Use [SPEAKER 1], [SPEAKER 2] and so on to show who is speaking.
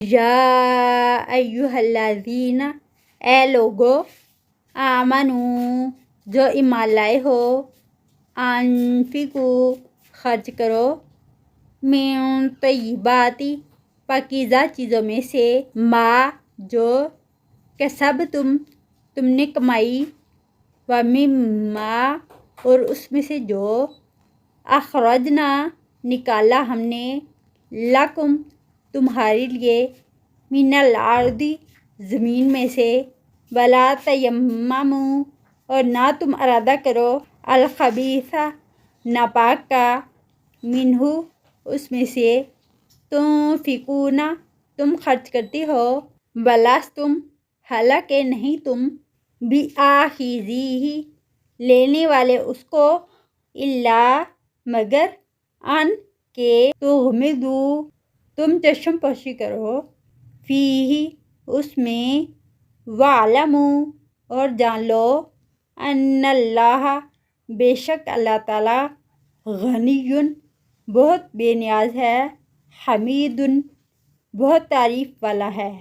[SPEAKER 1] یا ایھا الذین، اے لوگو، آمنو، جو ایمان لائے ہو، انفقوا، خرچ کرو، من طیبات، پاکیزہ چیزوں میں سے، ما، جو، تم نے کمائی، ومما، اور اس میں سے جو، اخرجنا، نکالا ہم نے، لکم، تمہارے لیے، من الارض، زمین میں سے، ولا تیمموا، اور نہ تم ارادہ کرو، الخبیث، ناپاک کا، منہ، اس میں سے، تنفقون، تم خرچ کرتے ہو، ولستم، حالانکہ نہیں تم، بآخذیہ، لینے والے اس کو، الا، مگر، ان، کہ، تغمضوا، تم چشم پوشی کرو، فیہ، اس میں، وَاعْلَمُوا، اور جان لو، ان اللہ، بے شک اللہ تعالیٰ، غنی، بہت بے نیاز ہے، حمید، بہت تعریف والا ہے۔